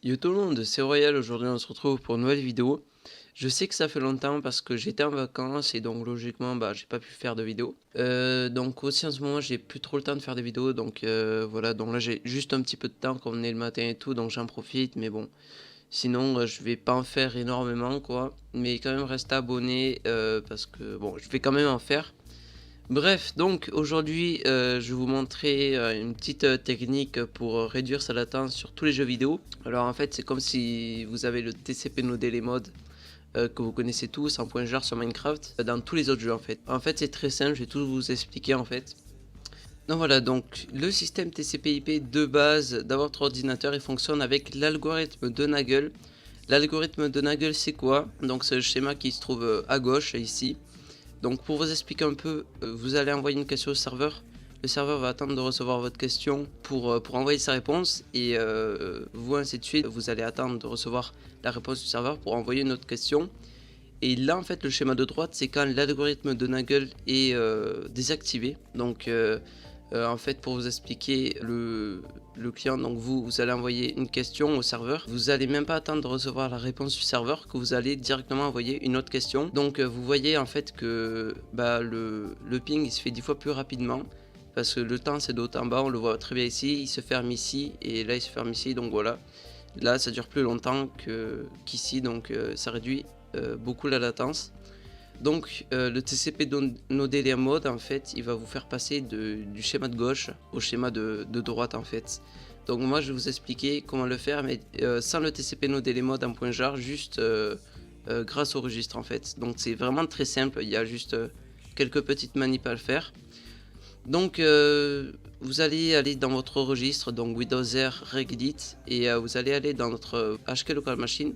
Yo tout le monde, c'est Royal, aujourd'hui on se retrouve pour une nouvelle vidéo. Je sais que ça fait longtemps parce que j'étais en vacances et donc logiquement j'ai pas pu faire de vidéo. Donc aussi en ce moment j'ai plus trop le temps de faire des vidéos donc voilà, donc là j'ai juste un petit peu de temps comme on est le matin et tout donc j'en profite, mais bon sinon je vais pas en faire énormément quoi, mais quand même rester abonné parce que bon je vais quand même en faire. Bref, donc aujourd'hui je vais vous montrer une petite technique pour réduire sa latence sur tous les jeux vidéo. Alors en fait c'est comme si vous avez le TCP No Delay mode que vous connaissez tous en point jar sur Minecraft dans tous les autres jeux en fait. En fait c'est très simple, je vais tout vous expliquer en fait. Donc voilà, donc le système TCP/IP de base dans votre ordinateur il fonctionne avec l'algorithme de Nagel. L'algorithme de Nagel c'est quoi? Donc c'est le schéma qui se trouve à gauche ici. Donc pour vous expliquer un peu, vous allez envoyer une question au serveur. Le serveur va attendre de recevoir votre question pour envoyer sa réponse. Et vous ainsi de suite, vous allez attendre de recevoir la réponse du serveur pour envoyer une autre question. Et là en fait le schéma de droite c'est quand l'algorithme de Nagel est désactivé. Donc en fait pour vous expliquer le client, donc vous allez envoyer une question au serveur, vous allez même pas attendre de recevoir la réponse du serveur que vous allez directement envoyer une autre question. Donc vous voyez en fait que le ping il se fait 10 fois plus rapidement parce que le temps c'est de haut en bas, on le voit très bien ici, il se ferme ici et là il se ferme ici, donc voilà. Là ça dure plus longtemps qu'ici, donc ça réduit beaucoup la latence. Donc le TCP No Delay mode en fait il va vous faire passer du schéma de gauche au schéma de droite en fait. Donc moi je vais vous expliquer comment le faire, mais sans le TCP No Delay mode en point jar, juste grâce au registre en fait. Donc c'est vraiment très simple, il y a juste quelques petites manips à le faire. Donc vous allez aller dans votre registre, donc Windows R regedit, et vous allez aller dans notre HK local machine.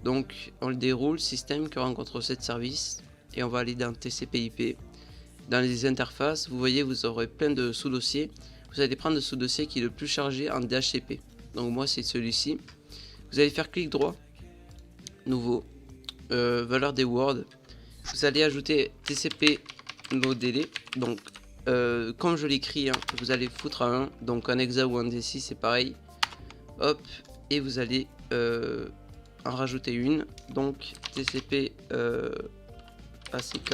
Donc on le déroule, système qui rencontre cette service, et on va aller dans TCP/IP. Dans les interfaces, vous voyez, vous aurez plein de sous-dossiers. Vous allez prendre le sous-dossier qui est le plus chargé en DHCP. Donc moi c'est celui-ci. Vous allez faire clic droit, nouveau, valeur des words. Vous allez ajouter TCP no delay. Donc comme je l'écris, hein, vous allez foutre à 1. Donc en hexa ou en D6 c'est pareil. Hop, et vous allez en rajouter une, donc TCP ACK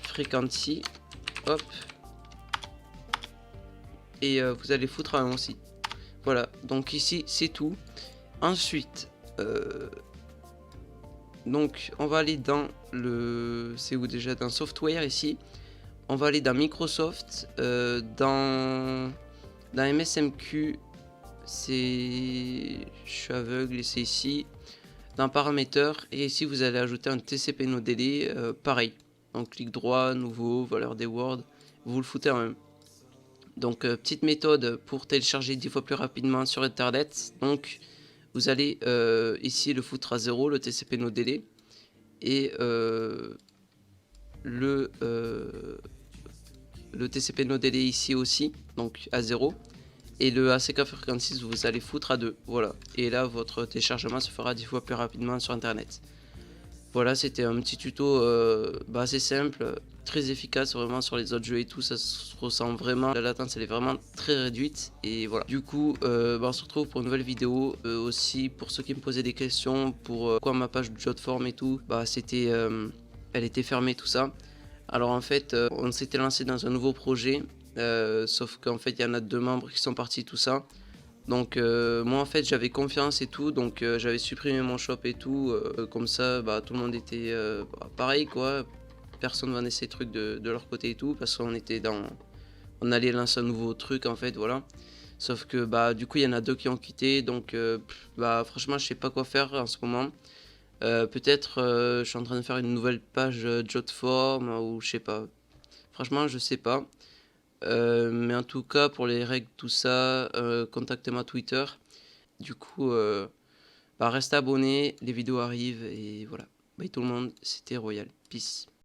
frequency, hop, et vous allez foutre un aussi. Voilà, donc ici c'est tout. Ensuite donc on va aller dans le, c'est où déjà, dans software ici, on va aller dans Microsoft, dans MSMQ, c'est, je suis aveugle et c'est ici, dans paramètres, et ici vous allez ajouter un TCP no delay, pareil, donc clic droit, nouveau, valeur des words, vous le foutez en même. Donc petite méthode pour télécharger 10 fois plus rapidement sur internet. Donc vous allez ici le foutre à 0, le TCP no delay, et le TCP no delay ici aussi, donc à 0. Et le ACK frequency vous allez foutre à 2, voilà. Et là votre téléchargement se fera 10 fois plus rapidement sur internet. Voilà, c'était un petit tuto assez simple, très efficace vraiment sur les autres jeux et tout, ça se ressent vraiment, la latence elle est vraiment très réduite. Et voilà, du coup on se retrouve pour une nouvelle vidéo. Aussi pour ceux qui me posaient des questions pour quoi ma page de Jotform et tout, c'était elle était fermée tout ça. Alors en fait on s'était lancé dans un nouveau projet, sauf qu'en fait il y en a 2 membres qui sont partis tout ça. Donc moi en fait j'avais confiance et tout, donc j'avais supprimé mon shop et tout, comme ça tout le monde était pareil quoi, personne vendait ses trucs de leur côté et tout, parce qu'on était on allait lancer un nouveau truc en fait, voilà. Sauf que du coup il y en a 2 qui ont quitté, donc franchement je sais pas quoi faire en ce moment. Peut-être je suis en train de faire une nouvelle page Jotform ou je sais pas, franchement je sais pas. Mais en tout cas pour les règles tout ça, contactez-moi Twitter. Du coup restez abonnés, les vidéos arrivent et voilà. Bye tout le monde, c'était Royal, peace.